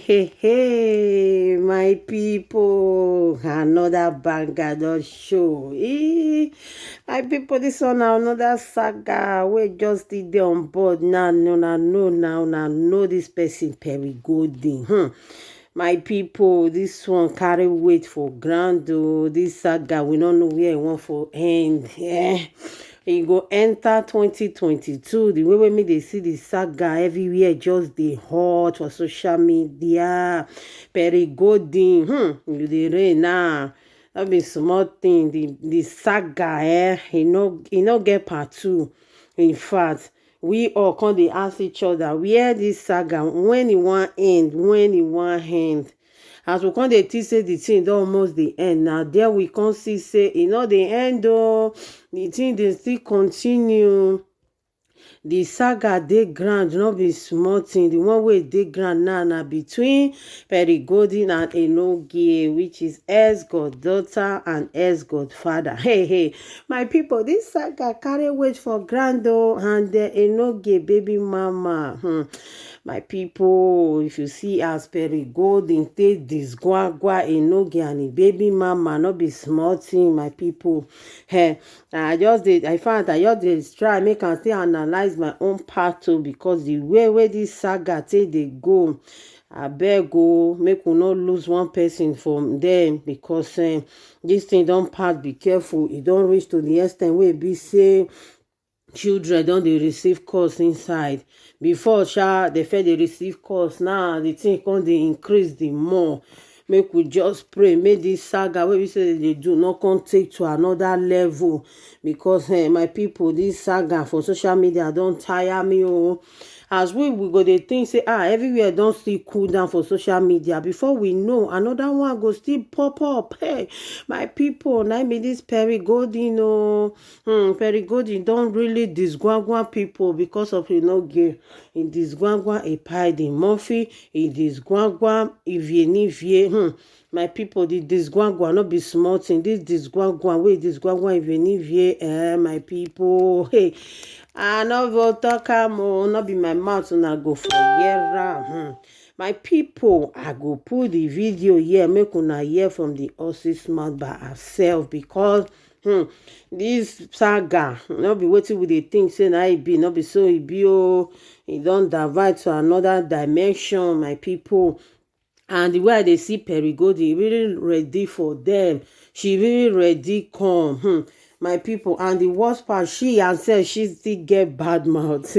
Hey, my people, another banger don show. My people, this one na another saga wey just dey on board now. Una know this person Perry Golden. My people, this one carry weight for ground. This saga, we no know where e wan for end. E go enter 2022. The way wey me dey see the saga everywhere just dey hot for social media. Perry Golden, you dey reign now. No be small thing. The saga, e no get part two. In fact, we all come dey ask each other where this saga, when e wan end. As we come dey think say the thing don almost dey end, na there we come see say e no dey end oo. The thing dey still continue. The saga dey ground, no be small thing. The one wey dey ground now na between Perry Golden and Enogie, which is ex-goddaughter and ex-godfather. Hey, my people, this saga carry weight for ground and Enogie baby mama. My people, if you see as Perry Golden take disgwagwa Enogie and the baby mama, no be small thing, my people. I just dey try make am still analyze my own part too, because the way this saga take dey go, abeg o, make we no lose one person from them, because this thing don pass. Be careful, e don reach to the extent wey e be say children don dey receive calls inside. Before dem first dey receive calls, now the thing come dey increase the more. Make we just pray make this saga wey we say dem dey do no come take to another level, because my people, this saga for social media don tire me oo. As we go dey think say everywhere don still cool down for social media, before we know, another one go still pop up. Hey, my people, na be this Perry Golden oo. Perry Golden don really disgwagwa people because of Enogie. E disgwagwa Epaidi Murphy, e disgwagwa Ivienivie. My people, the disgwagwa no be small thing. This disgwagwa wey disgwagwa Ivienivie, my people, hey, I no go talk am oo, no be my mouth una go for hear am. My people, I go put the video here make una hear from the horse's mouth by herself, because this saga no be wetin we dey think say na e be, no be so e be oo. E don divert to another dimension, my people. And the way I dey see Perry Golden, really ready for them. She really ready come. My people, and the worst part, she herself, she still get bad mouth.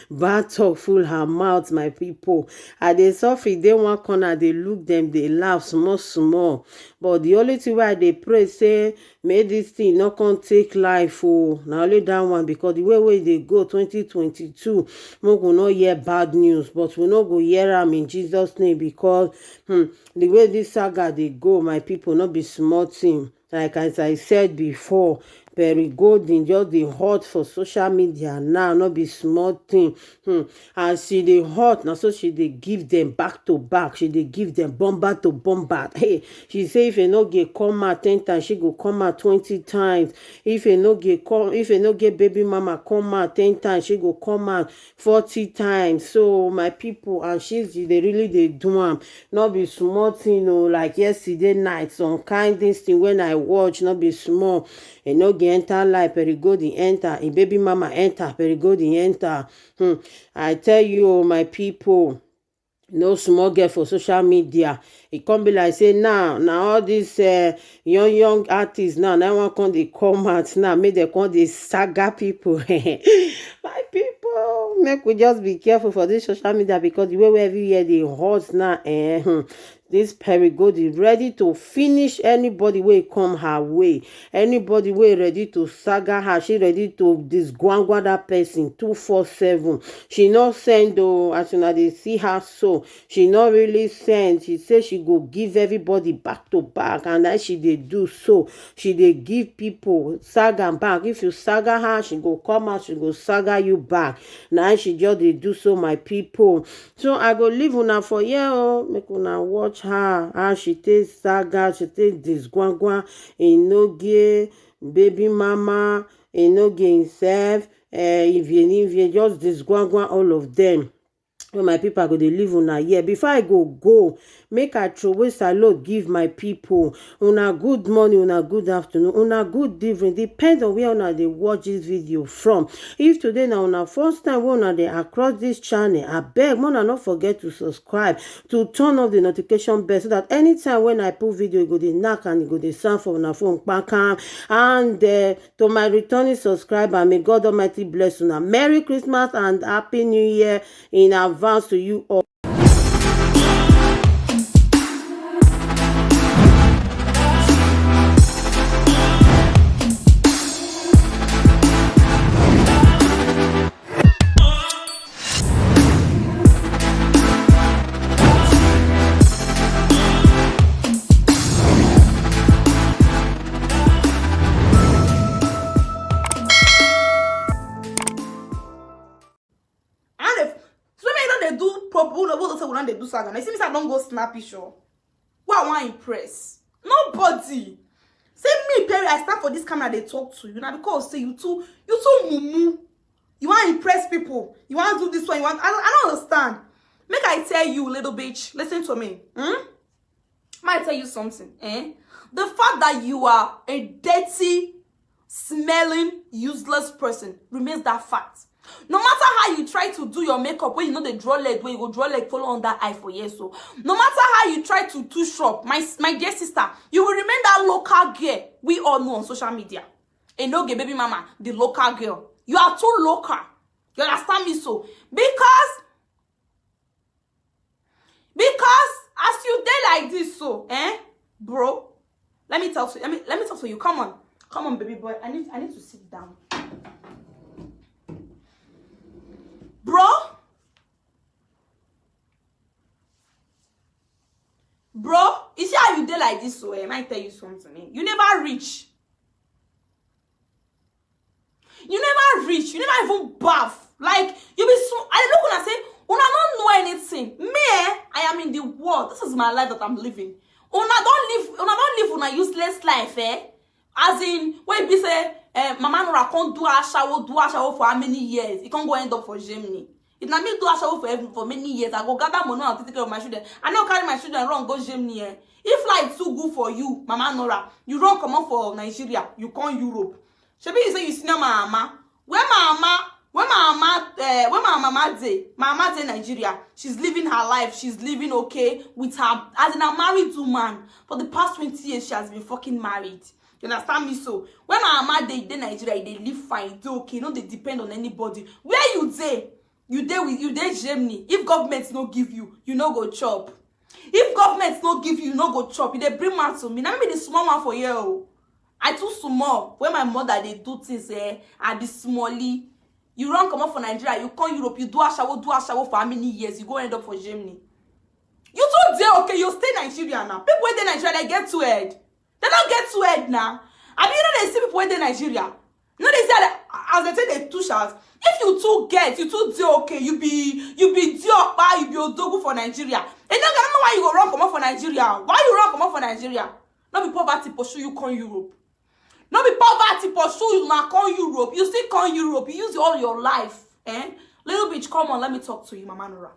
Bad talk full her mouth, my people. I dey suffer dey one corner, dey look them, dey laugh small. But the only thing wey I dey pray say make this thing no come take life oo. Na only that one, because the way dey go 2022, make we no hear bad news, but we no go hear am in Jesus name, because the way this saga dey go, my people, no be small thing. Like as I said before, Perry Golden just dey hot for social media now, no be small thing. As she dey hot, na so she dey give them back to back. She dey give them bomber to bomber. Hey, she say if Enogie come out 10 times, she go come out 20 times. If Enogie baby mama come out 10 times, she go come out 40 times. So my people, and she dey really dey do am. No be small thing oo. Like yesterday night, some kind this thing when I watch, no be small. Enogie enter live, Perry Golden enter, im baby mama enter, Perry Golden enter. I tell you, my people, no small girl for social media. E come be like say now all these young artists now one come dey come out now, make dem come dey saga people. My people, make we just be careful for this social media, because the way everywhere dey hot now, this Perry Golden ready to finish anybody wey come her way. Anybody wey ready to saga her, she ready to disgwagwa that person 247. She no send oo. As una dey see her so, she no really send. She say she go give everybody back to back, and as she dey do so, she dey give people saga back. If you saga her, she go come out, she go saga you back. Now she just dey do so, my people. So I go leave una for here oo, make una watch her, how she take saga, she take disgwagwa Enogie baby mama, Enogie himself, Ivienivie, just disgwagwa all of them. when my people go dey live una here. Before I go make I throway salute give my people. Una good morning, una good afternoon, una good evening, depend on where una dey watch this video from. If today na una first time wey una dey across this channel, abeg una no forget to subscribe, to turn off the notification bell so that anytime when I put video e go dey knack and e go dey sound for una phone kpakam. And to my returning subscriber, may God Almighty bless una. Merry Christmas and Happy New Year in advance to you all. They do saga. I see me say I don't go snap picture. Who I want impress? Nobody. Say me, Perry, I stand for this camera, they talk to you. Now because say you too mumu. You want to impress people. You want to do this one. I don't understand. Make I tell you, little bitch. Listen to me. Might tell you something. The fact that you are a dirty, smelling, useless person remains that fact. No matter how you try to do your makeup, when you know the draw leg, where you go draw leg, follow on that eye for years. So no matter how you try to touch up, my dear sister, you will remain that local girl we all know on social media. And no baby mama, the local girl. You are too local. You understand me? So because as you did like this, so bro, let me talk to you. Come on, baby boy. I need to sit down. Bro, you see how you did like this, so I might tell you something. You never reach. You never even bath. Like, you be so, I look when I say, una don't know anything. Me, I am in the world. This is my life that I'm living. Una don't live una useless life, As in, when you say, Mama Nora can't do a shower for how many years? It can't go end up for Germany. If na me do a shower for many years, I go gather money and take care of my children. I don't carry my children run go Germany. If life too good for you, Mama Nora, you run come on for Nigeria, you come Europe. Shebi you say you see my mama. When my mama dey Nigeria, she's living her life, she's living okay with her as in a married woman. For the past 20 years, she has been fucking married. You understand me? So when my mama dey Nigeria, they live fine, they okay, no, they depend on anybody. Where you dey? You dey Germany. If government no give you, you no go chop. If government no give you, you no go chop. You dey bring man to me. Now me the small one for you. I too small. When my mother they do things, I be smally. You run come up for Nigeria, you come Europe, you do a shower for how many years? You go end up for Germany. You too there, okay? You stay Nigeria now. People when they Nigeria, they get too head. They don't get too head now. I mean, you know they see people when they Nigeria. You know they say that as they say they two shots. If you too there, okay, you be Diokpa, you be Odogu for Nigeria. And I don't know why you go run come up for Nigeria. Why you run come up for Nigeria? Not be poverty pursue you come Europe. Not be poverty pursue you now come Europe. You still come Europe. You use all your life. Little bitch, come on, let me talk to you, Mama Nora.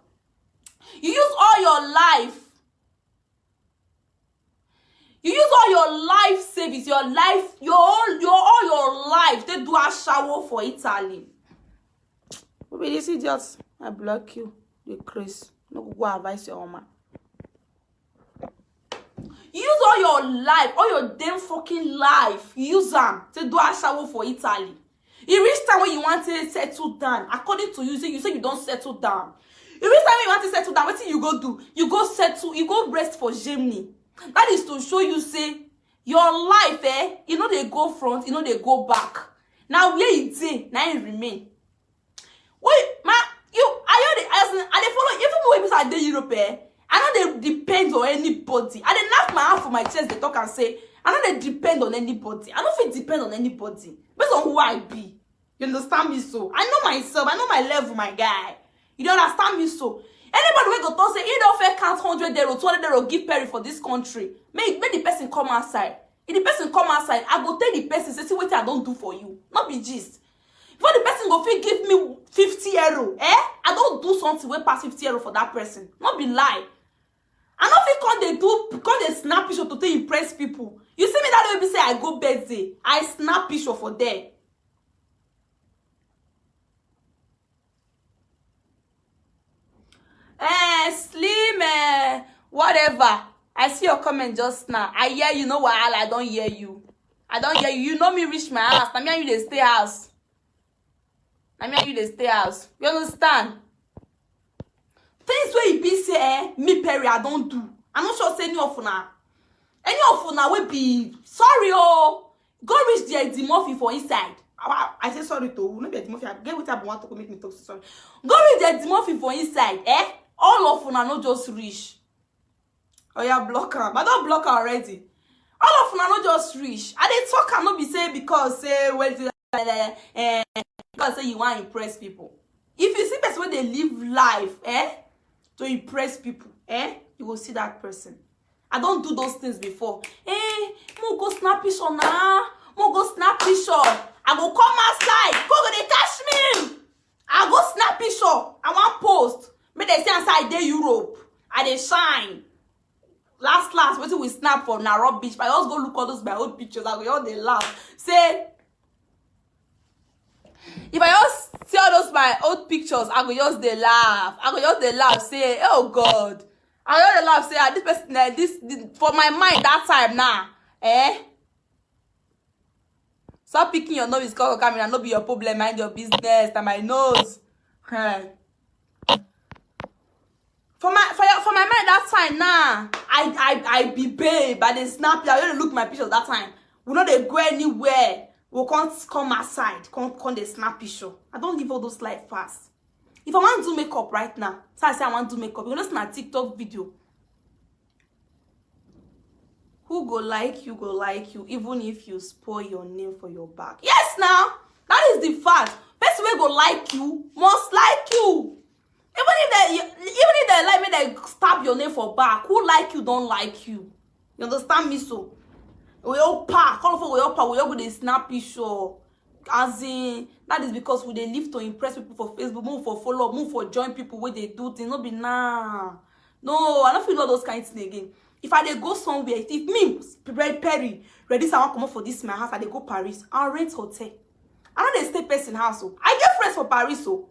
You use all your life. You use all your life savings, your life, all your life. They do a shower for Italy. Baby, this idiot, I block you. You Chris. No go advise your mama. You use all your life, all your damn fucking life. You use them to do a shower for Italy. You reach time when you want to settle down. According to you, you say you don't settle down. You reach time when you want to settle down. What thing you go do? You go settle, you go rest for Germany. That is to show you, say, your life, you know they go front, you know they go back. Now where you say, now you remain. Wait, ma, I follow even when people are in Europe, I know they depend on anybody. I dey knock my hand for my chest, they talk and say, I know they depend on anybody. I don't feel depend on anybody. Based on who I be. You understand me so? I know myself, I know my level, my guy. You don't understand me so? Anybody will go to say, you don't fair count 100 euro, 200 euro, give Perry for this country. Make the person come outside. If the person come outside, I go tell the person, say, see what I don't do for you. Not be gist. before the person go fit give me 50 euro, I don't do something wey pass 50 euro for that person. Not be lie. I no fit come dey snap picture to take impress people. You see me that way be say I go birthday, I snap picture for there. Slim, whatever. I see your comment just now. I hear you, know wahala. I don't hear you. I don't hear you. You know me reach my house. Na me and you dey stay house. Na me and you dey stay house. You understand? Things wey e be say, me Perry, I don't do. I'm not sure say any of una will be sorry. Oh, go reach the Edimorphy for inside. I say sorry to no be Edimorphy. I get what I want to make me talk sorry. Go reach the Edimorphy for inside. All of una no just reach. Oh yeah, block her. But don't block her already. All of una no just reach. I dey talk and no be say because say because say you want to impress people. If you see person where they live life, to impress people, you will see that person. I don't do those things before. Mo go snap picture now. Mo go snap picture. I go come outside. Go they catch me. I go snap picture. I want post. Make they say inside dey Europe. I dey shine. Last, what we snap for na rubbish. But I just go look all those my old pictures. I go all they laugh. Say, if I just see all those my old pictures, I go just they laugh. I go just they laugh. Say, oh God. I go just they laugh. Say, this person, this for my mind that time now. Stop picking your nose. Call camera. No be your problem. Mind your business. And my nose. For my mind that time now, I be babe, I dey snap you. I don't look my pictures that time. We know they go anywhere. We can't come outside. Can't they snap picture. I don't live all those life fast. If I want to do makeup right now, so I say I want to do makeup. You listen to TikTok video. Who go like you, even if you spoil your name for your back. Yes, now that is the fact. Person wey go like you must like you. Even if they like me, they stab your name for back. Who like you don't like you. You understand me? So we all pack. All of us we all go they snap picture. As in that is because we they live to impress people for Facebook, move for follow, move for join people where they do things. No be nah. No, I don't feel all those kind of things again. If I dey go somewhere, if me Perry ready someone come up for this my house, I dey go Paris, I'll rent hotel. I know they stay person house. So I get friends for Paris. So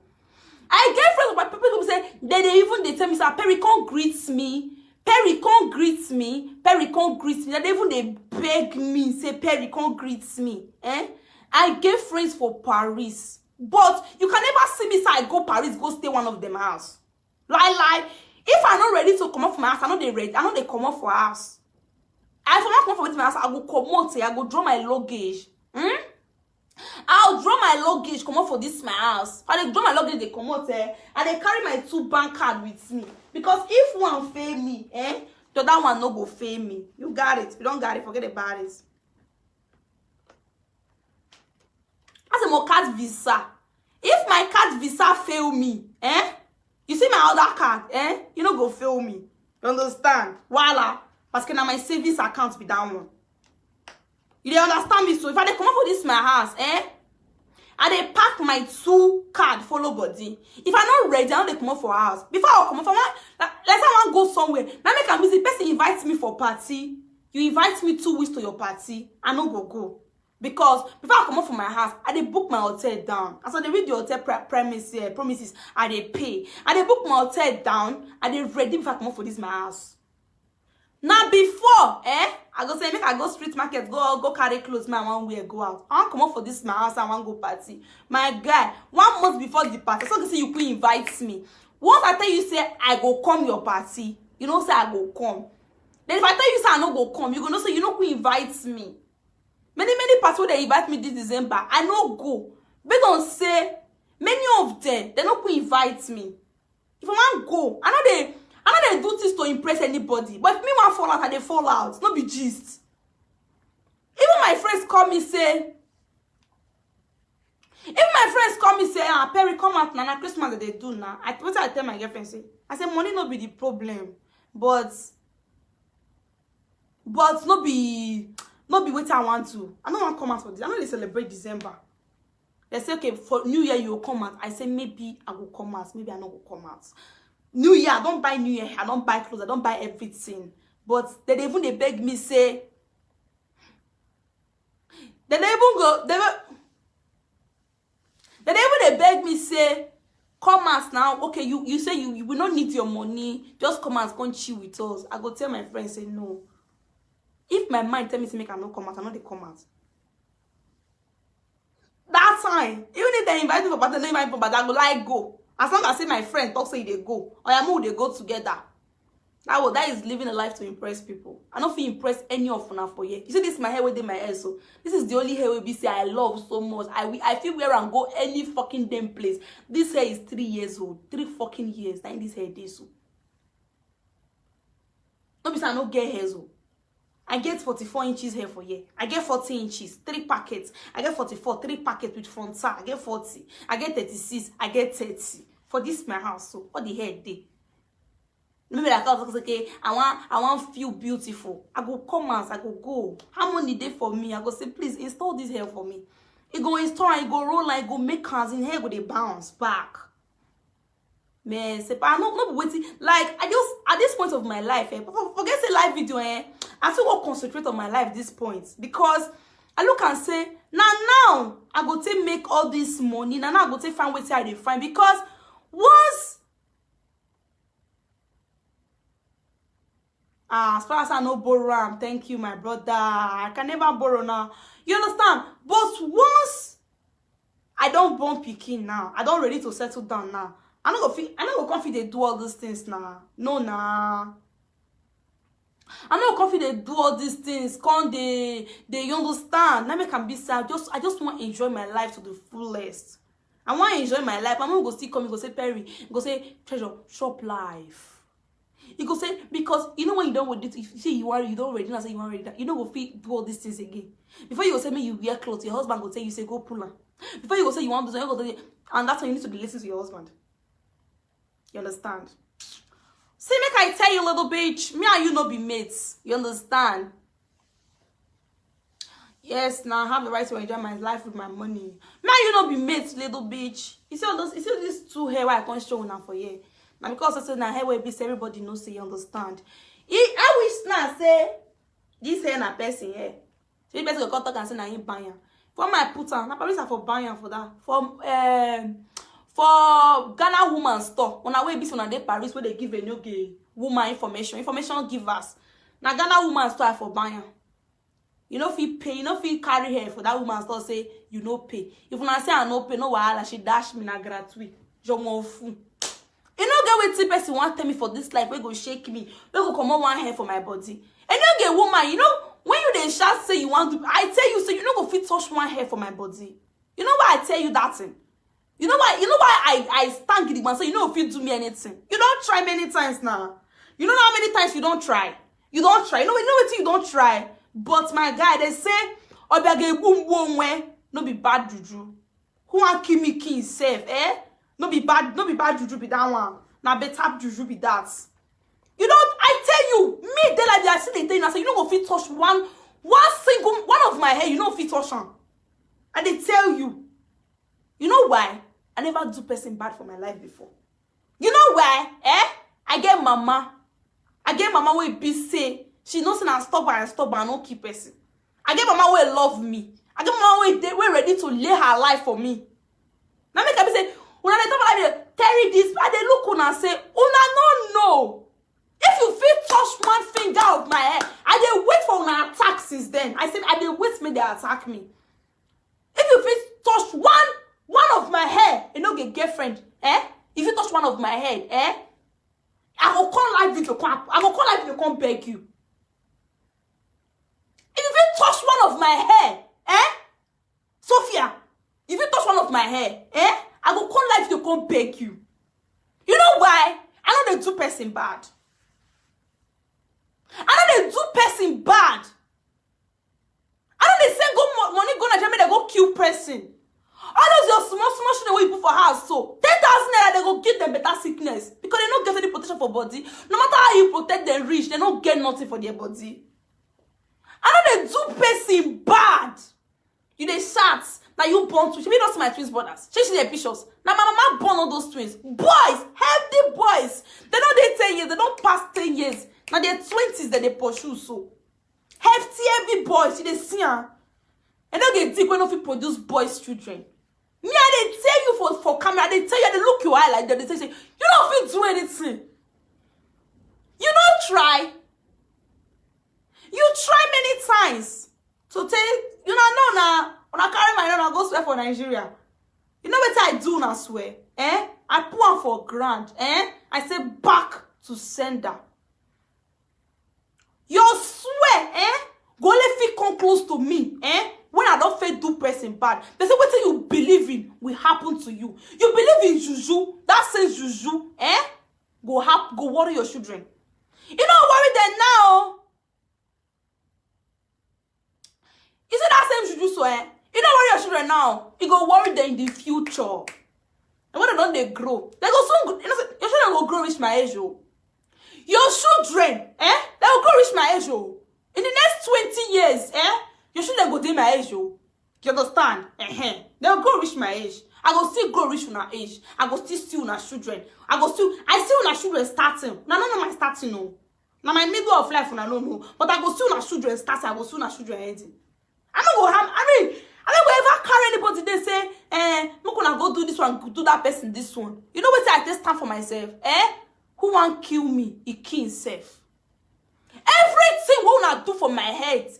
I get friends with my people who say they tell me, say, Perry can't greet me. Perry can't greet me. Perry can't greet me. They beg me, say Perry can't greet me. I get friends for Paris. But you can never see me say I go Paris, go stay one of them house. Lie. If I'm not ready to come up for my house, I know they ready. I know they come up for house. If I'm not come up for my house, I go come out, I go draw my luggage. I'll draw my luggage, come out for this my house. And they draw my luggage, they come out and they carry my 2 bank card with me. Because if one fail me, the other one no go fail me. You got it. If you don't got it, forget about it. As a more card visa. If my card visa fail me, you see my other card, you no go fail me. You understand? Voila. Because now my savings account be that one. You dey understand me? So if I dey come up for this my house, I dey pack my 2 card follow body. If I'm not ready, I don't dey come up for house. Before I come up for one, let's say I want go somewhere. Now make a visit. Person invites me for party. You invite me 2 weeks to your party. I no go. Because before I come up from my house, I dey book my hotel down. As I dey read the hotel promises, I dey pay. I dey book my hotel down. I dey ready before I come up for this my house. Now before, I go say make I go street market, go carry clothes, man, 1 week go out. I want come up for this my house, I want go party. My guy, 1 month before the party, so you say you could invite me. Once I tell you say I go come your party, you know say I go come. Then if I tell you say I no go come, you go know say you no could invite me. Many parties where they invite me this December, I no go. They don't say many of them, they no could invite me. If I want go, I know they do this to impress anybody. But if me want fall out, they fall out. No be gist. Even my friends call me say, Perry, come out now. Christmas that they do now. What I tell my girlfriend say? I say money no be the problem, but no be what I want to. I don't want to come out for this. I know they celebrate December. They say, okay, for New Year you will come out. I say, maybe I will come out. Maybe I not will come out. New Year, I don't buy New Year. I don't buy clothes. I don't buy everything. But they beg me, say, they beg me, say, come out now. Okay, you say you will not need your money. Just come out, come chill with us. I go tell my friends, say, no. If my mind tell me to make I not come out, I know they come out. That time, even if they invite me for party, they invite me for party, I go like go. As long as say my friend talk say they go, or I move they go together. That is living a life to impress people. I don't feel impress any of them for you. You see, this is my hair within my hair, so this is the only hair we be say I love so much. I feel where I go any fucking damn place. This hair is 3 years old, 3 fucking years. Now this hair this so. No be say I no get hair so. I get 44 inches hair for you. I get 40 inches, 3 packets. I get 44, 3 packets with frontal. I get 40. I get 36. I get 30. For this my house, so what the hair day? Maybe like I was okay. I want feel beautiful. I go come out. I go. How money day for me? I go say please install this hair for me. It go install and it go roll and it go make hands in hair go they bounce back. Man, say, but I'm not waiting. Like, I just, at this point of my life, forget the live video, I still want to concentrate on my life at this point. Because I look and say, now, I go to make all this money. Now, I go to find where I find. Because once, as far as I know borrow, thank you, my brother. I can never borrow now. You understand? But once I don't born picking now, I don't ready to settle down now. I don't go confident do all these things now. No, nah. I'm not confident do all these things. Come they understand. Now make can be sad. I just want to enjoy my life to the fullest. I want to enjoy my life. I'm not go still come. Go say Perry. Go say Treasure. Shop life. You go say because you know when you don't with it. If you say you don't ready. Now say you want ready. You don't go fit do all these things again. Before you go say me you wear clothes. Your husband go say you say go pull on. Before you go say you want to do something, you go and that's when you need to be listening to your husband. You understand? See, make I tell you, little bitch. Me and you no be mates. You understand? Yes, now I have the right to enjoy my life with my money. Me and you no be mates, little bitch. You see all those? You see these 2 hair why I can't show now for you? Now because I said now hair will be everybody knows. Say you understand? I wish now say this hair na person here. So you better go talk and say now you buy am. For my put on, na probably for buy am for that. For Ghana woman store, on our way be on the Paris where they give a new woman information givers. Now Ghana woman store for buying. You know if you pay, you know if you carry her for that woman store say you no pay. If una say I no pay, no wahala, she dash me na gratuit. Je m'en fous. You know get wetin person want tell me for this life, we go shake me, we go come on one hair for my body. And you get woman, you know when you dey shout say you want to, I tell you say you no go fit touch one hair for my body. You know why I tell you that thing? You know why I stand with the man so you know if you do me anything. You don't try many times now. You know how many times you don't try. You don't try. You know what you don't try. But my guy, they say, Obiage boom boom when no be bad juju. Who want kill me king safe, No be bad juju be that one. Now better juju be that. You know, I tell you, me they like I see the thing, I say you know go fit touch one of my hair, you know fit touch on. And they tell you. You know why? I never do person bad for my life before. You know why? I get mama will be say she knows and stop and no keep person. I get mama will love me. I get mama will ready to lay her life for me. Now make me say when I talk about Terry this, I they look on and say, una no know. If you feel touch one finger of my hair, I they wait for an attack since then. I said I they wait me they attack me. If you feel touch one of my hair, you know get girlfriend, If you touch one of my head, I will call live video, come beg you. If you touch one of my hair, Sophia, if you touch one of my hair, I will call live video, come beg you. You know why? I know they do person bad. I know they do person bad. I know they send go money go Nigeria, they go kill person. All those your small shit that you put for house, so 10,000 naira they go give them better sickness because they don't get any protection for body. No matter how you protect them rich, they don't get nothing for their body. I know they do person bad. You they shout. Now you born twins. She not see my twins brothers. She the pictures. Now my mama born all those twins. Boys, healthy boys. They don't dey 10 years. They don't pass 10 years. Now they're 20s that they pursue so. Hefty heavy boys. You dey see her. And don't get dick when if you produce boys children. Me, I dey tell you for camera. They tell you they look your eye like that. They say you don't fit do anything. You don't try. You try many times to tell you know now. When I carry my own, I go swear for Nigeria. You know what I do now swear? I put one for grand. I say back to sender. You swear, go let fit come close to me, when I don't fit do person bad. They say what you believe in will happen to you. You believe in juju, that says juju, go worry your children. You don't worry them now. You see that same juju so you don't worry your children now. You go worry them in the future. And when they don't they grow, they go soon. You know, your children will grow reach my age. Oh. Your children, they will grow reach my age. Oh. In the next 20 years, your children go to my age. Oh. You understand? They will grow reach my age. I go still grow reach my age. I go still see my children. I see my children starting. Now no my starting no. Now my middle of life when I don't know. But I go see my children starting. I go see my children ending. I don't go have. I don't go ever carry anybody. They say, I'm gonna go do this one, do that person, this one. You know what I just stand for myself? Who want kill me? He kill himself. Everything what I do for my head,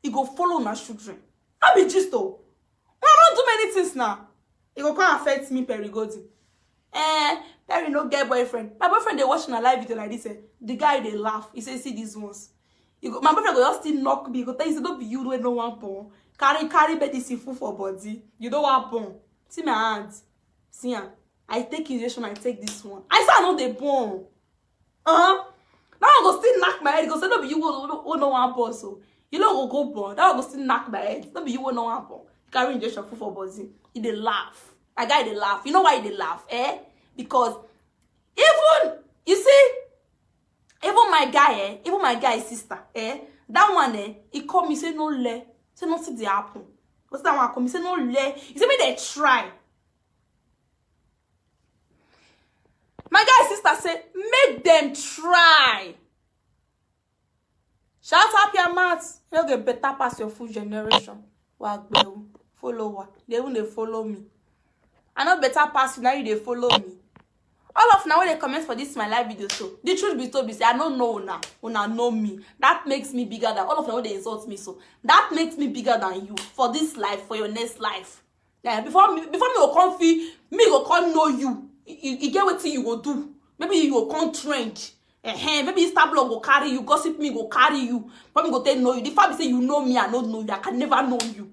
he go follow my children. I be just though. I don't do many things now. It go come affect me, Perry Godi. Perry no get boyfriend. My boyfriend they watching a live video like this. The guy they laugh. He say see these ones. My boyfriend go just still knock me. He go tell you say don't be you wey no want porn. Carry medicine full for body. You don't want porn. See my hands. See ya. I take injection. I take this one. I say I know they porn. Now I go still knock my head. He go say don't be you who no want porn. So you don't go porn. Now I go still knock my head. Don't be you who no want porn. Carry injection full for body. He dey laugh. That guy they laugh. You know why they laugh? Because even you see. Even my guy sister, that one, he called me, say no le, say no see the happen. What's that one call me, say no le, he said me they try. My guy sister said, make them try. Shout up your mouth, you'll get better past your full generation. Follower, they won't follow me. I know better pass you, now you they follow me. All of now when they comment for this my live video, so the truth be told, say I don't know now. Una know me. That makes me bigger than all of now when they insult me. So that makes me bigger than you for this life, for your next life. Yeah, before me go come feel, me go come know you. You get what you go do. Maybe you go come trench. Maybe Instablog go carry you, gossip me go carry you. But me go tell know you. The fact say you know me, I don't know you. I can never know you.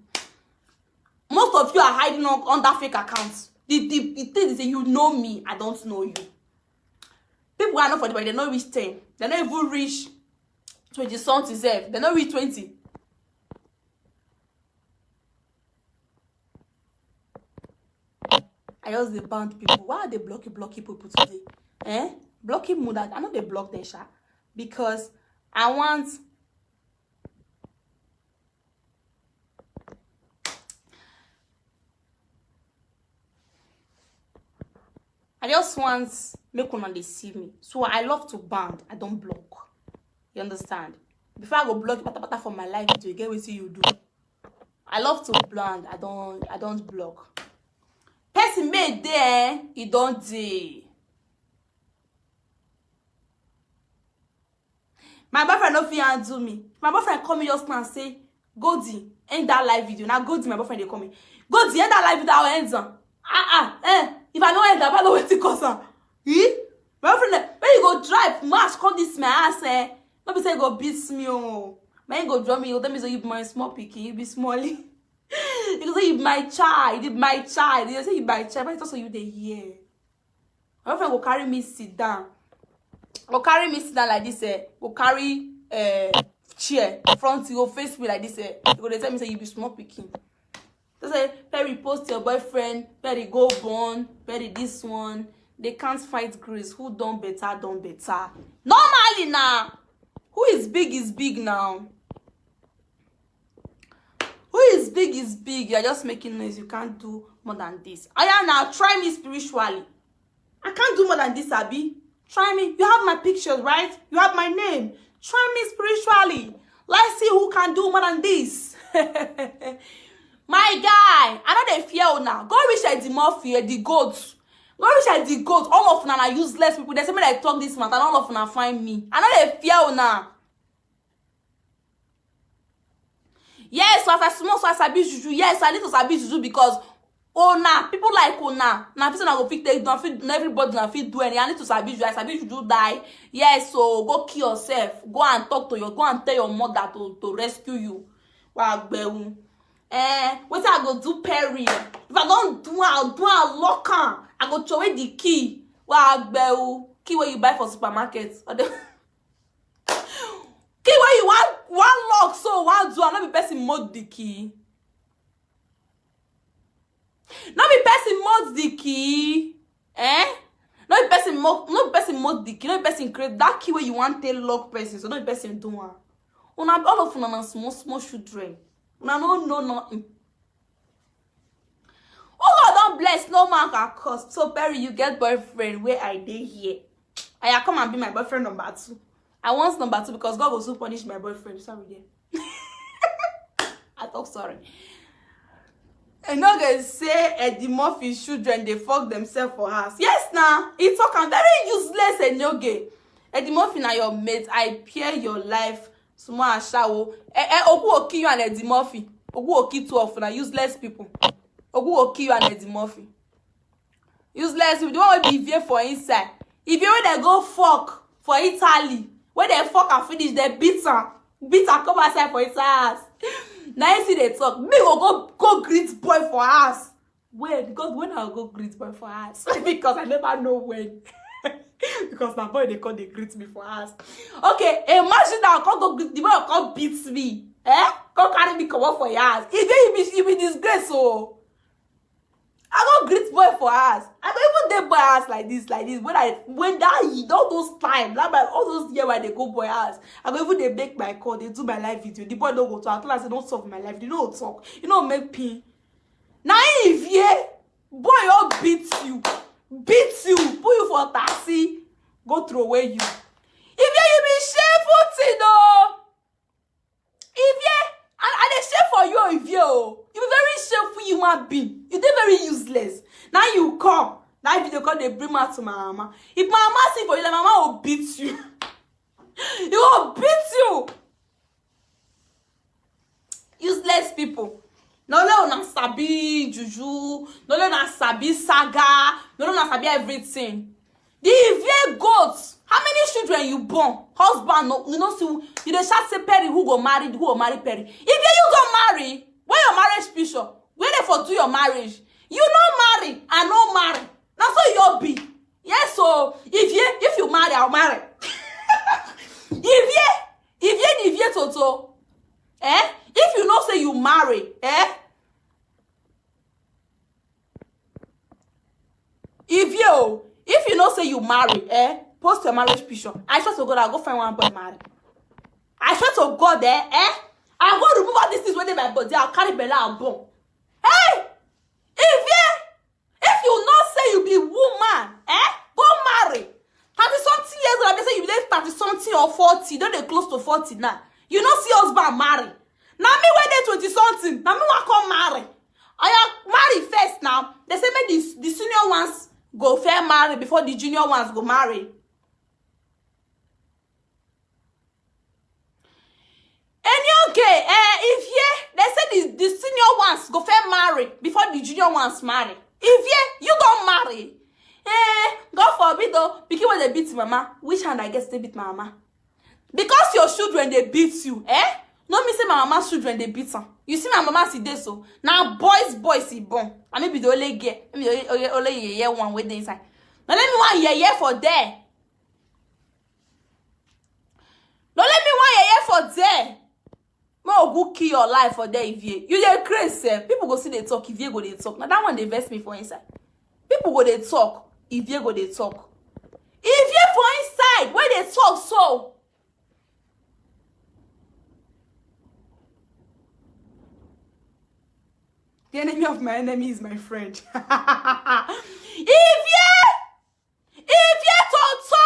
Most of you are hiding under fake accounts. The thing is that you know me, I don't know you. People are not for the body, they don't reach 10. They don't even reach 20 something. They don't reach 20. I just they banned people. Why are they blocking people today? Blocking mood. I know they block them, sha. Because I want. I just want make one they see me. So I love to band. I don't block. You understand? Before I go block pata for my life, to get what you do. I love to bland. I don't block. Person made there, he don't do. My boyfriend no fit handle me. My boyfriend call me just now and say, Godi, end that live video. Now Godi, my boyfriend they call me. Godi, end that live video. I'll end on. If I don't end up, I don't wait to cause her. My boyfriend, when you go drive, march, call this my ass, Nobody say go beat me, oh. Man, go draw me, you tell me so you be my small picky, you be smallie. You say you be my child, you say you be my child, but it's also you the year. My boyfriend go carry me sit down. Go carry me sit down like this, Go carry chair front, you go face me like this, You go tell me say you be small picking. They say, Perry post your boyfriend, Perry go born, Perry this one. They can't fight grace. Who done better, done better. Normally now. Who is big now. Who is big is big. You're just making noise. You can't do more than this. Aya, now try me spiritually. I can't do more than this, Abi. Try me. You have my pictures, right? You have my name. Try me spiritually. Let's see who can do more than this. My guy, I know they fear now. Go reach at the Murphy, the goats. Go reach at the goats. All of them are useless people. They say me like talk this matter, and all of them find me. I know they fear now. Yes, so as I small, so I sabi juju. Yes, I need to sabi juju because people like now person I go fit take don't fit everybody na fit do any. I need to sabi juju. I sabi juju die. Yes, so go kill yourself. Go and tell your mother to rescue you. What I go do Perry. If I don't do I'll do a locker. I go throw away the key. Key where you buy for supermarket. Key where you want one lock, so one do I not be person mod the key. Not be person mod the key. Not be person mod the key. Not be person create that key where you want to lock person. So not be person do one. All of them small children. No nothing. Oh God, don't bless no man can cost. So Perry, you get boyfriend where I did here. I come and be my boyfriend number 2. I want number 2 because God will so punish my boyfriend. Sorry, there. I talk sorry. And not gonna say Eddie Murphy's children they fuck themselves for us. Yes, now it's okay. Very useless and no gay. Eddie Murphy na your mate. I peer your life. Small shower. Ogu will kill you and Eddie Murphy. Ogu will kill 2 of na useless people. Ogu will kill you and Eddie Murphy. Useless people. The one will be here for inside. If you when they go fuck for Italy, when they fuck and finish, they beat her come outside for his ass. Now you see they talk. Me will go greet boy for us. When? Because when I go greet boy for us? Because I never know when. Because my boy they call they greet me for us. Okay, imagine that I can't go greet the boy can't beat me. Can't carry me come up for your ass. If you be disgrace so. I go greet boy for us. I go even dey boy ass like this. When that all those time, like all those years where they go boy ass, I go even they make my call, they do my live video. The boy don't go talk. I say don't solve my life. They don't talk. You know make pin. Now if yeah, boy all beat you, put you for taxi, go throw away you. If yeah, you be shameful, though. If yeah. And they shame for you if you be very shameful human being. You dey very useless. Now you come. That video call they bring out to my mama. If my mama see for you, like mama will beat you. He will beat you. Useless people. No na sabi juju. No na sabi saga. No na sabi everything. The Ivie goats. How many children you born? Husband, no, you know, so you dey shout say Perry who go marry Perry. If you don't marry, where your marriage picture? Where they for do your marriage? You no marry, I no marry. Now so you be. Yes, so if you marry, I'll marry. If you toto, if you know say you marry, if you know say you marry, post your marriage picture. I swear to God, I'll go find one boy marry. I swear to God, I'll go remove all these things within my body. I'll carry Bella and bone. Hey! If you not say you be woman, go marry. 30-something years old, I say you be 30-something or 40. Don't they close to 40 now? You don't see husband marry. Now me when they 20-something, now me want come marry. I marry first now. They say make the senior ones go fair marry before the junior ones go marry. Okay, if they say the senior ones go fair marry before the junior ones marry. If you don't marry, God forbid though, because when they beat mama, which hand I guess they beat my mama? Because your children they beat you, No me say my mama's children they beat her. You see my mama see this so now boys he born. And maybe the only get maybe only year one with the inside. Now let me one year for there. No let me one year for there. Mo go kill your life for there if you dey crazy. People go see they talk if you go they talk. Now that one they vest me for inside. People go they talk if you go they talk. If you for inside where they talk so. The enemy of my enemy is my friend. If you toto,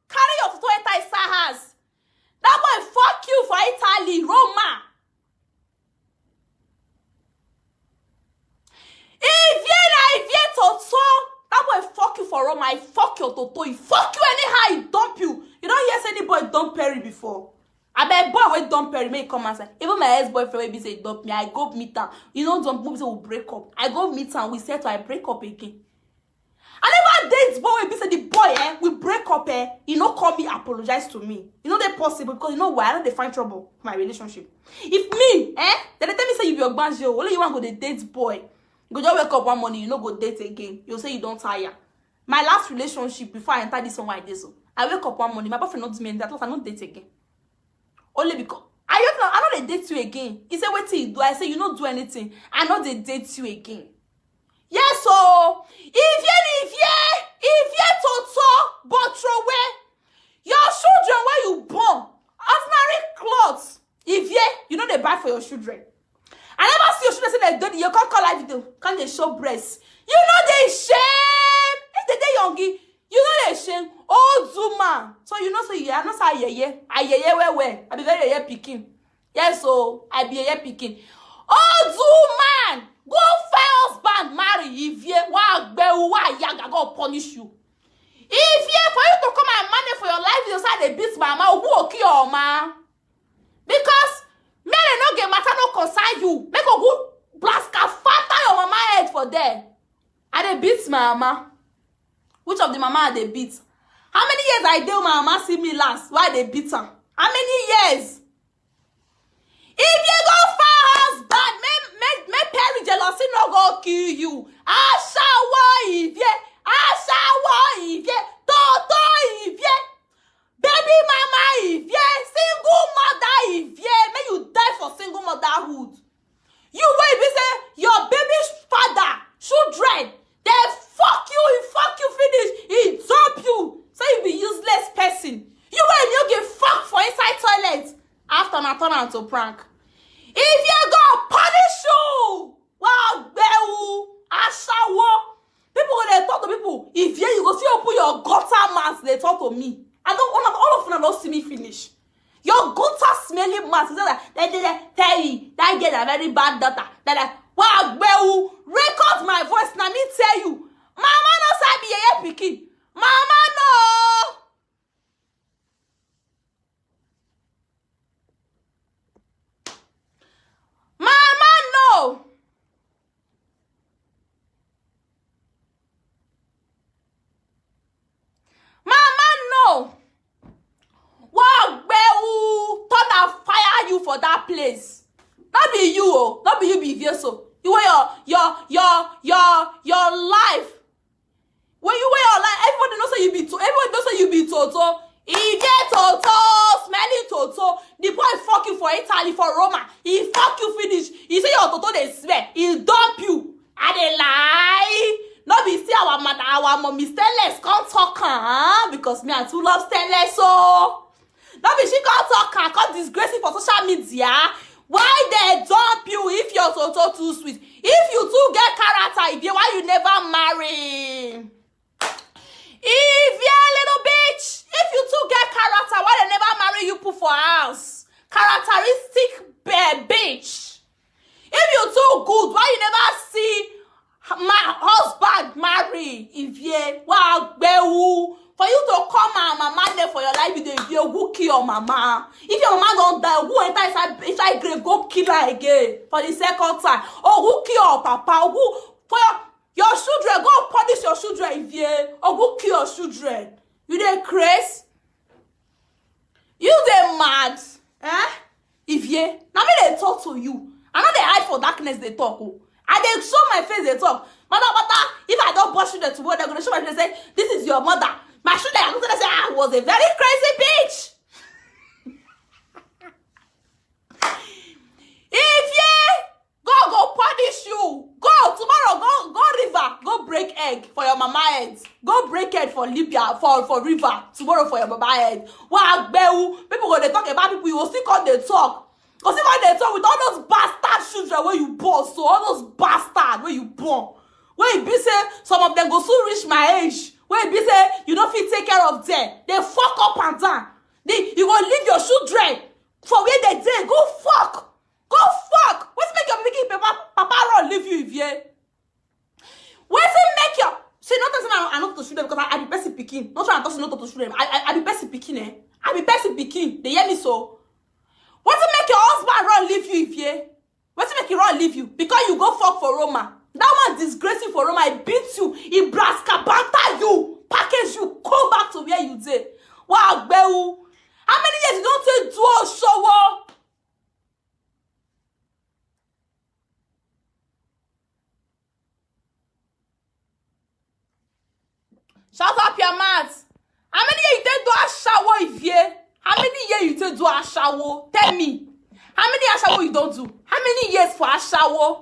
carry your toto enter Sahas. That boy fuck you for Italy, Roma. If you toto, that boy fuck you for Roma. He fuck your toto. He fuck you anyhow. He dump you. You don't hear any boy dump Perry before. I bet boy will dump Perry, may come and say, even my ex-boyfriend will be say dump me, I go meet her. You know, dump me say we'll break up. I go meet her and we settle, I break up again. I never date boy will be say the boy we break up you know call me apologize to me. You know they possible because you know why I know they find trouble for my relationship. If me then they tell me say you be a banjo, only you want go the date boy. You go just wake up one morning, you know go date again. You say you don't tire. My last relationship before I enter this one like this, so I wake up one morning, my boyfriend not do me and that I don't date again. Only because I know they date you again. He said, what you do? I say, you don't do anything. I know they date you again. Yes, so if you toto, but throw away your children where you born, ordinary clothes. If you know they buy for your children. I never see your children say they don't. You can't call live video. Can't they show breasts? You know they shame. If they youngie. You know they shame. Oh, Zuma. So you know, so you are not say yeye. I yeye where. I be very yeye picking. Yes, so I be yeye picking. Oh, Zuma. Go find husband, marry. If you want yaga, go punish you. If you for you to come and manage for your life, you say they beat mama, who will kill your man? Because men no get matter no concern you. Make a good blast fata your mama head for them. And they beat mama. Which of the mama they beat? How many years I did my mama see me last? Why they beat her? How many years? If you go find husband, me Perry jealousy no go kill you. Ashawa if ye, Toto if ye, baby mama if ye, single mother if ye, may you die for single motherhood. You wait, we say your baby's father, children. They fuck you finish. He dump you. So you be useless person. You when you get fucked for inside toilet. After na turn out to prank. If you go punish you, wow, ashawo. People when they talk to people, if you go see open your gutter mask, they talk to me. I don't all of them don't see me finish. Your gutter smelling mask is that they tell you that get a very bad daughter. That wow, record my voice now. Me tell you, mama no sabi yeye pikin. Mama no. Mama no. Mama no. Wow, thought I fire you for that place. Not be you, oh. Not be you be so. You wear your life. When you wear your life, everybody knows that you be Toto. He get Toto, smelling Toto. The boy fuck you for Italy, for Roma. He fuck you finish. He say your Toto they smell. He dump you. And they lie. Not be see our mother, our mommy stainless can't talk because me and too love stainless so. Not be she can't talk can't disgrace it for social media. Why they dump you if you're Toto too sweet? If you too get character, if you why you never marry? If you're a little bitch, if you too get character, why they never marry you put for house? Characteristic bitch. If you too good, why you never see my husband marry? If you wow, for you to come and mama there for your life, you go kill your mama. If your mama don't die, who enter inside grave, go kill her again for the second time. Or who kill your papa? Who for your children? Go punish your children if you or go kill your children. You dey crazy? You dey mad? If you now me they talk to you. I know they hide for darkness. They talk. Oh. I they show my face. They talk. Mother, if I don't brush you the tomorrow, they're gonna show my face and say, "This is your mother." My children are gonna say, "I was a very crazy bitch." If you go punish you, go tomorrow, go river, go break egg for your mama head. Go break egg for Libya, for river tomorrow for your mama head. Wow, people when they talk about people, you will still come they talk. Because if I talk with all those bastard children where you born, so all those bastard where you born, where you be say some of them go so reach my age, where you be say you don't feel take care of them, they fuck up and down. You go leave your children for where they dey. Go fuck. What's make your baby papa run leave you if you? What's it make your see not that I not to shoot them because I be person picking. Not trying to talk not to shoot them. I be person picking, eh? I be person picking. They hear me so. What's it make your husband run leave you if you? What's it make you run leave you? Because you go fuck for Roma. That one disgracing for Roma. He beats you. He braska banter you. Package you. Go back to where you did. Wow, Beu. How many years you don't say dual show? Shut up your mouth. How many years you take do a shower if you? How many years you take do a shower? Tell me. How many years shower you don't do? How many years for a shower?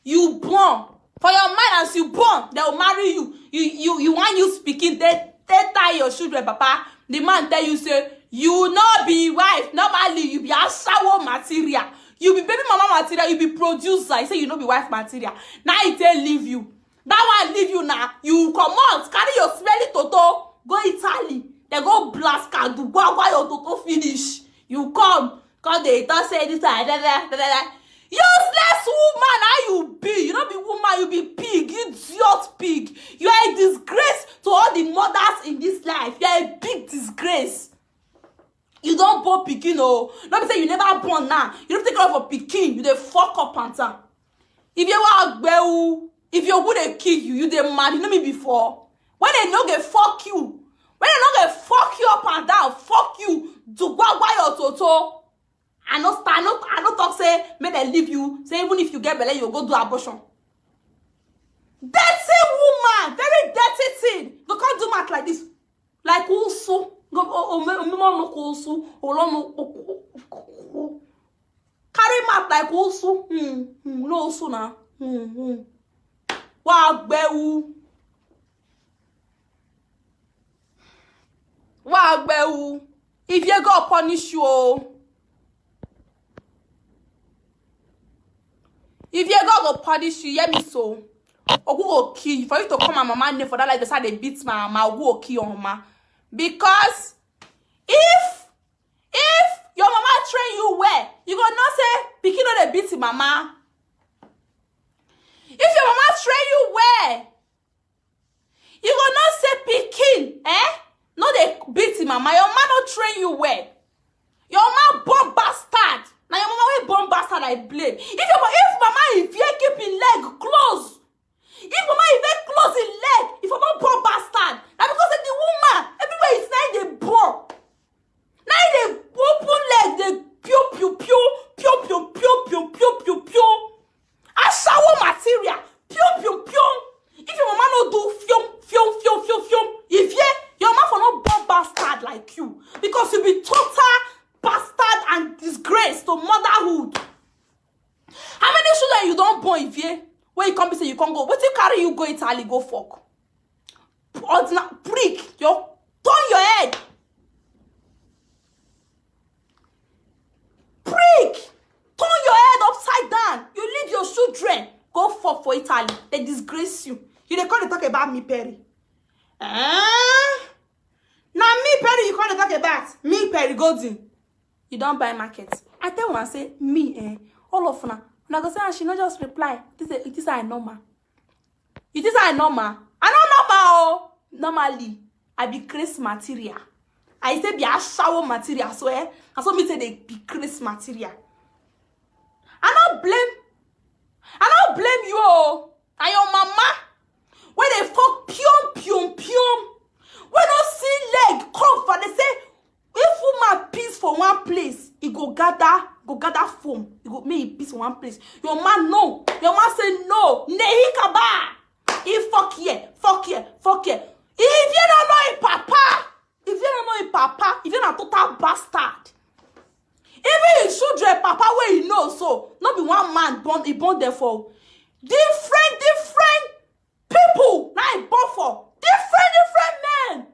You born. For your mind as you born, they'll marry you. You want you speaking, they tie your children, papa. The man tell you say, you not be wife. Normally, you be a shower material. You be baby mama material. You be producer. I say you not be wife material. Now it tell leave you. That one leave you now. You come out, carry your smelly toto, go Italy. They go blast card, do go your toto finish. You come, cause they don't say this. Useless woman, how you be? You don't be woman, you be pig, idiot pig. You are a disgrace to all the mothers in this life. You are a big disgrace. You don't born pikin, oh. Let me say you never born now. You don't take care of a pikin. You dey fuck up and down. If you want to if your would they kill you, you dey mad. You know me before. When they no get fuck you, when they no get fuck you up and down, fuck you. Do why your toto. I no talk say make they leave you. Say even if you get belly, you go do abortion. Dirty woman, very dirty thing. You can't do math like this. Like also. Go carry map like also. No also now. Wow, Beu. Wow, Beu. If you go punish you, if you go punish you, hear me so. Or go kill you. For you to come and mama name for that, like they say they beat my mama, go kill your mama. Because if your mama train you well, you go not say pikin no dey beat mama. If your mama train you well, you go not say pikin, no dey beat mama. Your mama no train you well. Your mama born bastard. Now your mama wey born bastard I blame. If mama keep him leg close. If mama even close his leg, if mama born bastard, now because of the woman, everywhere is now they born. Now they open leg, they pew. A shower material, pew. If your mama no do fium. If your mama for not born bastard like you, because you be total bastard and disgrace to motherhood. How many children you don't born if where you come be say you can't go? What you carry you go Italy go fuck? Prick, you turn your head. Prick, turn your head upside down. You leave your children go fuck for Italy. They disgrace you. You they can't talk about me, Perry. Now me, Perry, you can't talk about me, Perry Golden. You don't buy market. I tell one say me, all of now. And I go say, she not just reply. It is I normal. It is I normal. I don't normal. Normally, I be crazy material. I say be a shower material. So I saw me say they be crazy material. I don't blame you. And your mama, when they fuck pium. When you see leg come for, they say, if woman piece for one place, it go gather foam. It go make peace for one place. Your man no. Your man say no. Nehi kaba. He fuck here. If you don't know him papa, if you're not total bastard. Even his children, papa, where he knows so. Not be one man born, he born there for. Different people. Now he born for. Different men.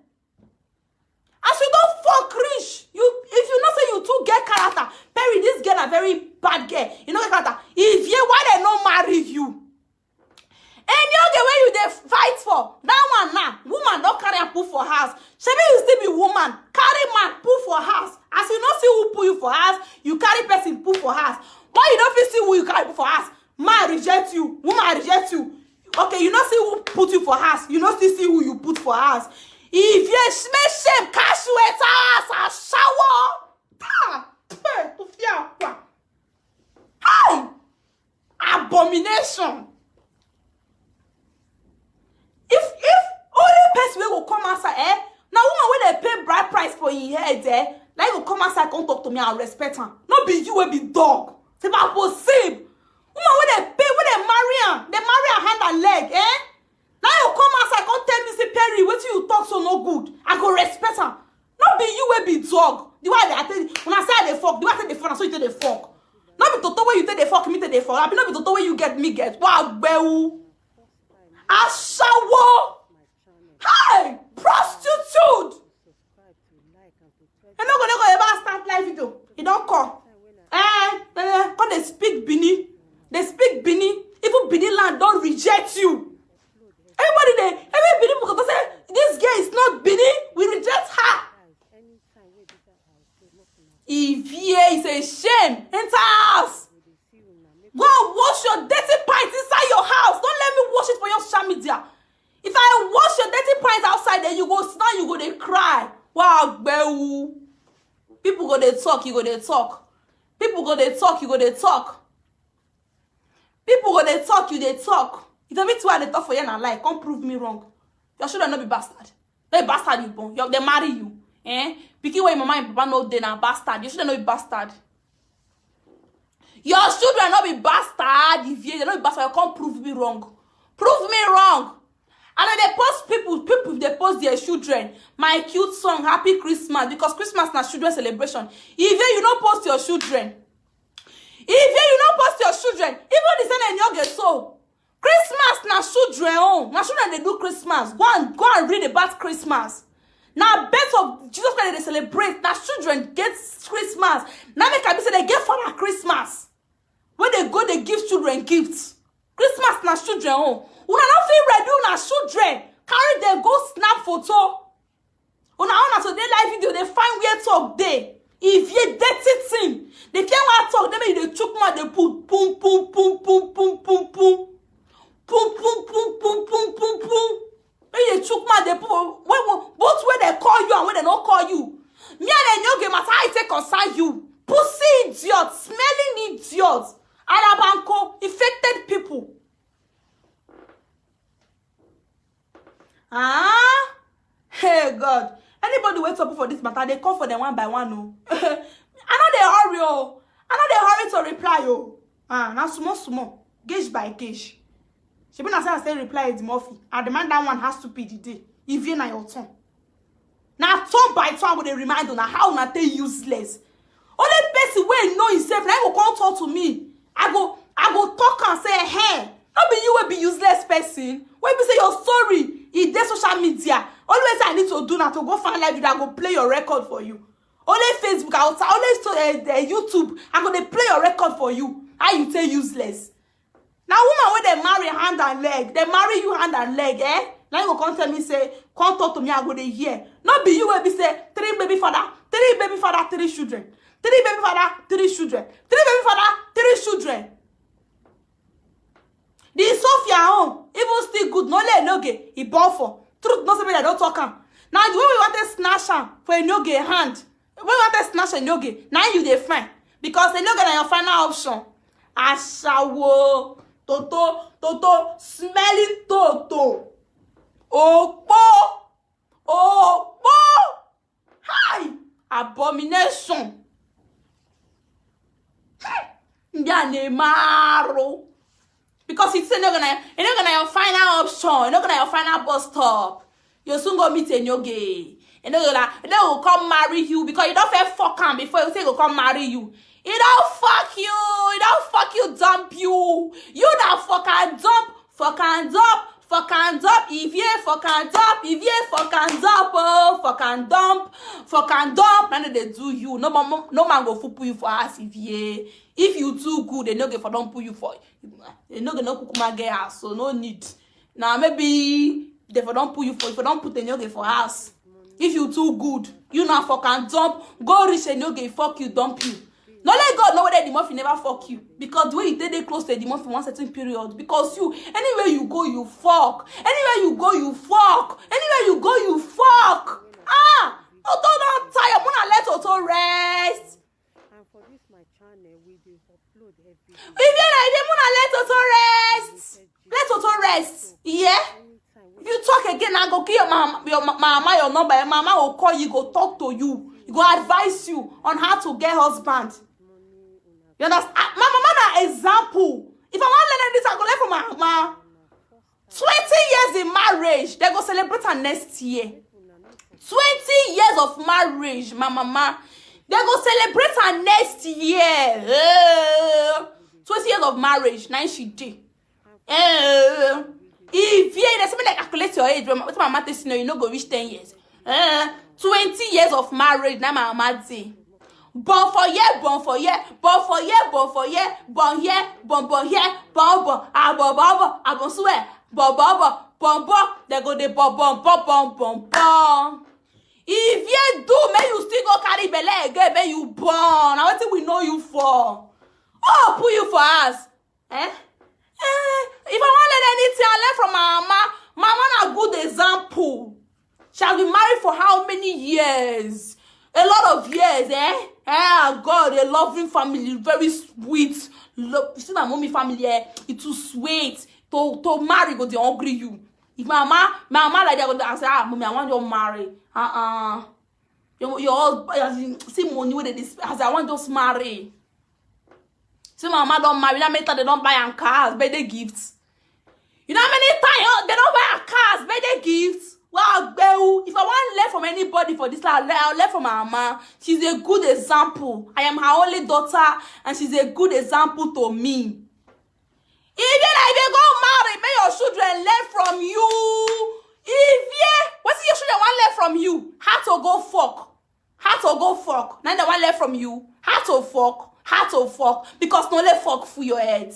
As you don't fuck rich, if you not say you two get character, Perry, this girl are very bad girl. You know character. If you why they no marry you? And you get where you they fight for that one now. Woman don't carry and put for house. Shebi you still be woman. Carry man put for house. As you not see who put you for house, you carry person put for house. Why you don't feel see who you carry put for house? Man reject you. Woman reject you. Okay, you not see who put you for house. You not still see who you put for house. If you make shame, cash you at house and shower. Hi! Abomination. If only person will come outside, now woman when they pay bride price for your head, like will come outside, come talk to me and respect her. Not be you will be dog. C'est pas possible. Woman when they pay, when they marry her hand and leg, Now you come outside, come tell me say Perry, what you talk so no good. I go respect her. Not be you will be dog. The way they tell when I say they fuck, the way I say they fuck, so you tell they fuck. Not be toto where you tell they fuck, me tell they fuck. I be not be toto where you get me get. Wow, beu. Ashawo. Hey, prostitute. I'm not gonna ever start live video. You don't call. Cause they speak Bini. They speak Bini. Even Bini land don't reject you. Every Bini because say this girl is not Bini. We reject her. If is a shame, enter house. Go and wash your dirty pants inside your house. Don't let me wash it for your social media. If I wash your dirty pants outside, then you go sit down, you go they cry. Wow, beu. People go they talk, you go they talk. People go they talk, you go they talk. People go they talk, you they talk. If every two they talk for you and lie, come prove me wrong. Your children not be bastard. They bastard you born. They marry you. Picky where your mama and papa know they na bastard. Your children not be bastard. Your children not be bastard. If they not be bastard, you can't prove me wrong. Prove me wrong. And then they post people they post their children. My cute song, Happy Christmas, because Christmas na children celebration. If you not post your children, even the same and you get so. Christmas na children na children they do Christmas. Go and read about Christmas. Now birth of Jesus Christ they celebrate. Now children get Christmas. Now make I say they get for Christmas. When they go, they give children gifts. Christmas na children Una not feel ready, una children. Carry them, go snap photo. Una so they live video, they find where talk there. If you dirty thing, they can't want talk, they make they choke man, they put boom, boom, boom, boom, boom, boom, boom. Boom, boom, boom, boom, boom, boom, boom. When they choke man, they put both where they call you and when they don't call you. Me and you game matter how I take concern you. Pussy idiot, smelling idiot. Arabanko, infected people. Hey God. Anybody waits up for this matter, they come for them one by one. No. I know they hurry, oh. I know they hurry to reply, oh. Now small. Gauge by gauge. She been I say reply is Murphy. I demand that one has to be the day. If you na your turn. Now turn by turn with a reminder now how na they useless. Only person where know himself, now go come talk to me. I go talk and say, hey, not be you will be useless person. When you say you're sorry, it's their social media. Always I need to do now to go find live video. I go play your record for you. Only Facebook, outside, always YouTube. I go they play your record for you. How you say useless? Now woman when they marry hand and leg, they marry you hand and leg, Now you go come tell me say, come talk to me. I go they hear. Not be you will be say 3 baby father, 3 children, 3 baby father, 3 children, 3 baby father, 3 children. The Sophia even still good. No let no get. He born for truth. No somebody that don't talk him. Now the way we want to snatch him for a no get hand. When we want to snatch a no get, now you dey fine because the no get your final option. Ashawo, Toto, smelling Toto. Oh, hi, abomination. Yanemaro. Because it's not gonna your final option, you're not gonna your final bus stop. You soon go meet a new gay. And they will come marry you because you don't feel fuck him before you say go come marry you. He don't fuck you, dump you. You don't fuck and dump, fuck and dump, if yeah, fuck and dump, if yeah, fuck and dump, oh, fuck and dump, fuck and dump. Now they do you. No man go fool you for us if yeah. If you too good, they no get for don't put you for. They no get no kukuma get house, so no need. Now maybe they for don't put you for. If you don't put the no get for house. If you too good, you know fuck and dump. Go rich and no get fuck you, dump you. No let God know whether the month never fuck you. Because the way you take close to the month in one certain period. Because you, anywhere you go, you fuck. Anywhere you go, you fuck. Anywhere you go, you fuck. Ah! Auto don't tire. Muna let Auto rest. And for this my channel, we do upload every day. If you're like, Muna let Auto rest. Let Auto rest. Yeah? If you talk again, I go give your mama your number. Your mama will call you, go talk to you. He go advise you on how to get husband. You understand? My mama na example. If I want to learn this, I go learn from my mama. 20 years in marriage, they go celebrate her next year. 20 years of marriage, my mama. They go celebrate her next year. 20 years of marriage, now she did. If there's something like calculate your age, what my mama say, you know, go reach 10 years. 20 years of marriage, now my mama say. Born for year, born for year, born for year, born for year, born here, born here, born, abon swear, born, they go the born. If you do, may you still go carry belly again, may you born. I think we know you for. Oh, put you for us. If I want to learn anything, I learn from my mama. Mama a good example. She has been married for how many years? A lot of years, God, a loving family, very sweet. You see my mommy family, it's too sweet. To marry, go they hungry you. If my mama like that, I say, mommy, I want you to marry. Your husband, see money with this. I say, I want just marry. See my mama don't marry. That means they don't buy a cars, birthday gifts. You know how many times they don't buy a cars, birthday gifts? Wow, if I want to learn from anybody for this, I'll learn from my mama. She's a good example. I am her only daughter, and she's a good example to me. Even if you go marry, may your children learn from you. What's your children want to learn from you? How to go fuck. Now they want to learn from you. How to fuck. Because no let fuck for your head.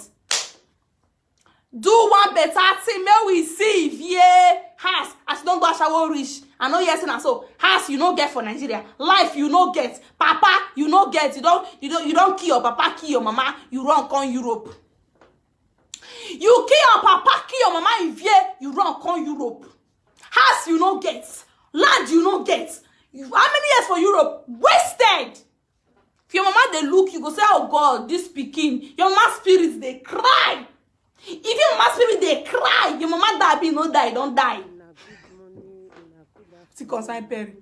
Do one better thing, may we see if house as you don't go shower rich. I know yes and so house you no get for Nigeria. Life you no get. Papa you no get. You don't kill your papa, kill your mama. You run come Europe. You kill your papa, kill your mama if you run come Europe. House you no get. Land you no get. How many years for Europe? Wasted. If your mama they look, you go say, oh God, this speaking. Your mama spirits they cry. If your mama spirit they cry, your mama die, be no die, don't die. See concern Perry.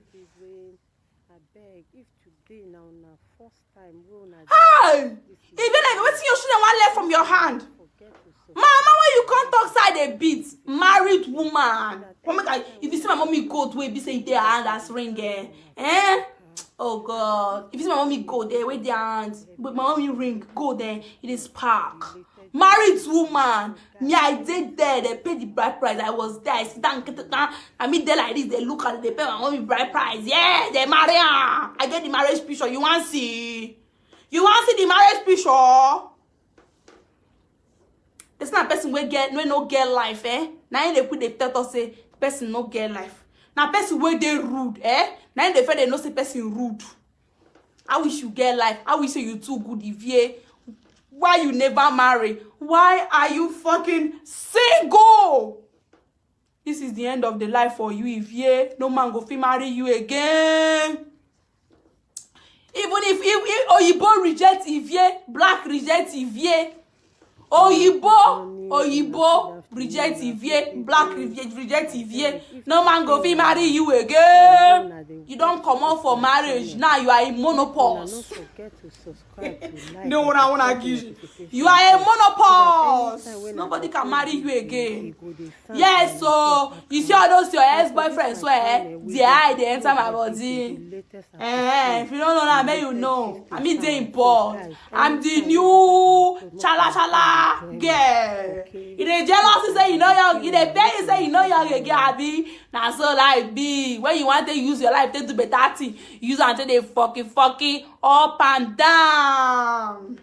Hi! Even like what you shouldn't want left from your hand. Mama, when you can't talk side a bit, married woman. If you see my mommy go to be say their hand as ring, oh God. If you see my mommy go there, wait their hands. But my mommy ring, go there, it is spark. Married woman, me I did there, they paid the bride price. I was there, I sit down, I meet there like this, they look at it, they pay my mommy bride price. Yeah, they marry her. I get the marriage picture. You want to see? You want to see the marriage picture? It's not a person we get no get life, Now they put the title say person no get life. Now person where they rude, Now they feel they no say person rude. I wish you get life. I wish you too good if why you never marry? Why are you fucking single? This is the end of the life for you if no man go fit marry you again. Even if Oyibo reject if black reject if Oyibo reject if black reject if no man go fit marry you again. You don't come out for marriage. Now you are a monopause. No one I wanna give you. You are a monopause. Nobody can marry you again. Yes, so you see all those your ex-boyfriends swear the eye they enter my body. If you don't know that, may you know. I mean they import. I'm the new chala girl. It is jealous force you say you know young, you dey pay you say you know young again, abi. Na so life be. When you want to use your life, take do better thing. Use until they fucking up and down.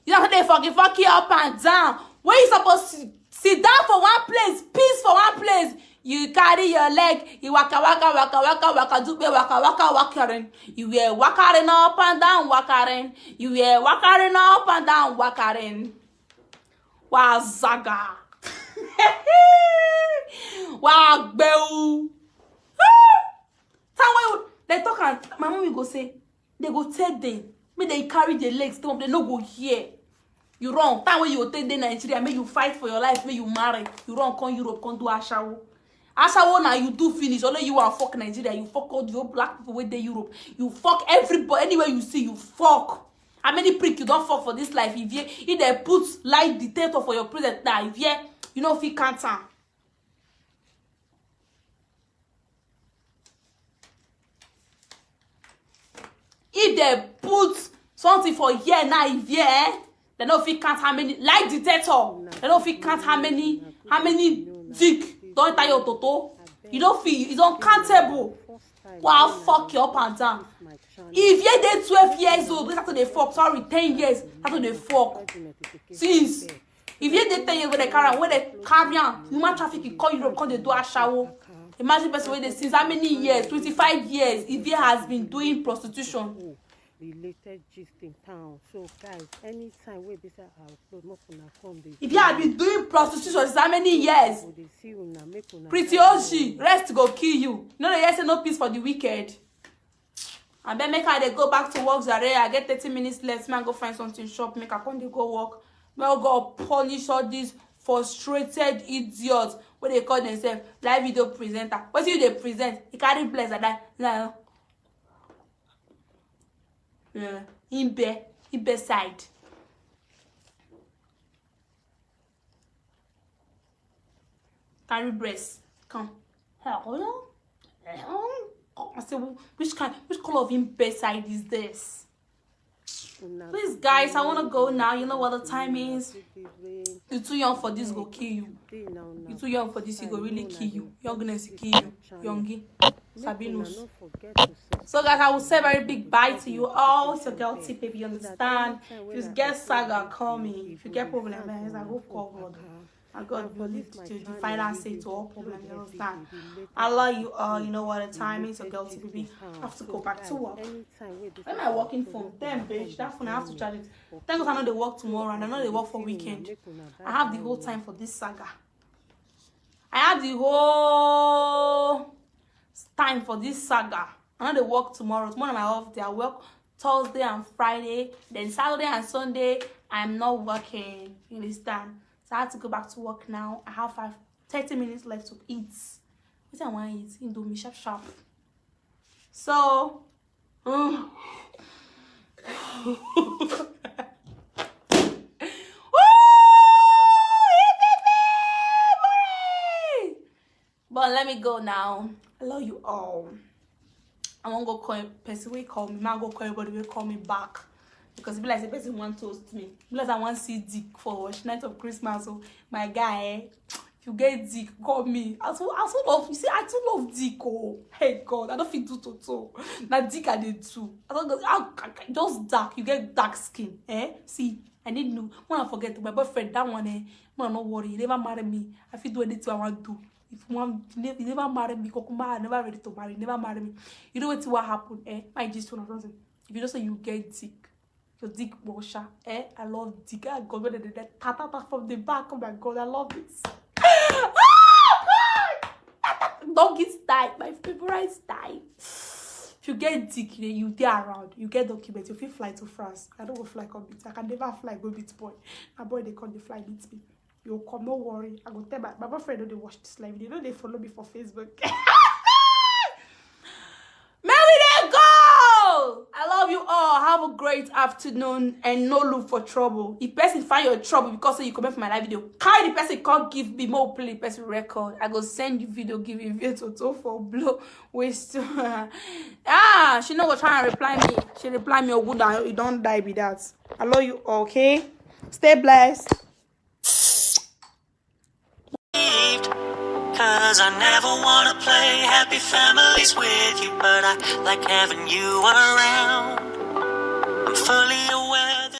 You know they fucking up and down. When you supposed to sit down for one place, peace for one place, you carry your leg, you waka, do be waka. You were wakaring up and down, wakaring. You were wakaring up and down, wakaring. Wazaga. Wagbeu. They talk and my mom will go say, they go tell them, may they carry their legs, they no go here. You wrong. Time when you take the Nigeria, may you fight for your life, may you marry. You wrong, come Europe, come do Ashawo. Ashawo now you do finish. Only you want fuck Nigeria, you fuck all the black people with the Europe. You fuck everybody, anywhere you see, you fuck. How many prick you don't fuck for this life? If they put light dictator for your president now, if you know if you can't. If they put something for here now, if they know if you can't how many light detector. They know if you can't how many dick don't tie your toto. You don't feel it's uncountable. Wow, fuck you up and down. If you dey 12 years old, that's how they fuck. Sorry, 10 years, that's how they fuck. Since if you dey 10 years old, they carry on, human trafficking call Europe, come they do a shower. Imagine person where they since how many years, 25 years, if he has been doing prostitution. The latest gist in town. So guys, anytime we say if you have been doing prostitution since how many years? Pretty Oshi, rest go kill you. No, they say no peace for the wicked. And then make her they go back to work. I get 30 minutes left. Man, go find something shop. Make her come they go work. May go punish all these frustrated idiots. What they call themselves live video presenter. What do they present? He carry bless like that. No. Yeah, in bed side. Carry breast. Come. Hello. I say, which color of in bed side is this? Please, guys, I wanna go now. You know what the time is. You're too young for this. Go kill you. You're too young for this. He go really kill you. Youngness kill you. Youngie. Sabinus. So guys, I will say a very big bye to you all. It's your girl T, baby, you understand? If you get saga, call me. If you get problem, I go call God. I got to the final answer to all problems, you understand? I love you all. You know what the time is. Your girl T, baby. I have to go back to work. When I working phone, damn bitch, that phone I have to charge it. Thank God I know they work tomorrow and I know they work for weekend. I have the whole time for this saga. I have the whole time for this saga. I know they work tomorrow. Tomorrow my off day. I work Thursday and Friday. Then Saturday and Sunday I'm not working. You understand? So I have to go back to work now. I have 30 minutes left to eat. What I want to eat? Indomie sharp. So but let me go now. I love you all. I won't go call person will call me. I go call everybody will call me back. Because be like the person want to toast me. Be like I want to see Dick for night of Christmas. So my guy, if you get Dick, call me. I so love you see, I too love Dick. Oh hey God, I don't feel do toto. Now Dick I did too. I don't just dark. You get dark skin. See, I need new. When I forget my boyfriend, that one man, not worry, he never marry me. I feel do anything I want to do. If one you never marry me, Kokuma, I never ready to marry, never marry me. You know what happened, My just one of something. If you don't say you get Dick, your Dick washer, I love Dick. I got that tata from the back. Oh my God, I love it. Doggy style, my favorite style. If you get Dick, you there around, you get documents, you feel fly to France. I don't go fly come beat. I can never fly go beat boy. My boy they call the fly beat me. You come, no worry. I go tell my boyfriend know they watch this live. They know they follow me for Facebook. Maybe they go. I love you all. Have a great afternoon and no look for trouble. If person find your trouble because you comment for my live video, carry the person can't give me more play person record. I go send you video, give you video to for blow waste. She not go try and reply me. She reply me or good and you don't die with that. I love you all, okay? Stay blessed. 'Cause I never wanna play happy families with you, but I like having you around. I'm fully